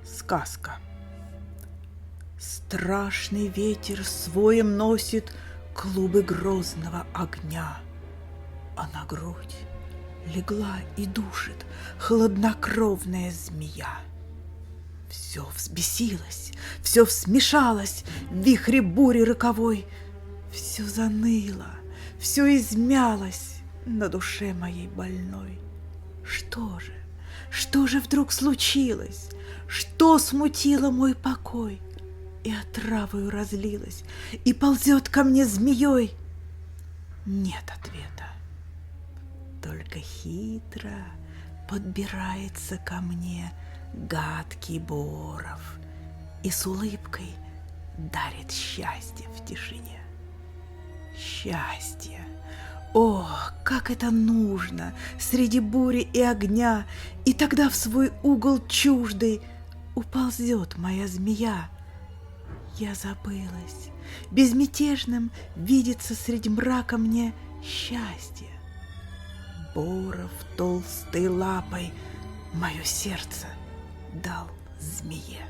Сказка. Страшный ветер своим носит клубы грозного огня, а на грудь легла и душит хладнокровная змея. Все взбесилось, все смешалось в вихре бури роковой, все заныло, все измялось на душе моей больной. Что же вдруг случилось? Что смутило мой покой? И отравою разлилась, и ползет ко мне змеей? Нет ответа. Только хитро подбирается ко мне гадкий Боров и с улыбкой дарит счастье в тишине. Счастье! О, как это нужно среди бури и огня, и тогда в свой угол чуждый уползет моя змея. Я забылась, безмятежным видится среди мрака мне счастье. Боров толстой лапой мое сердце дал змее.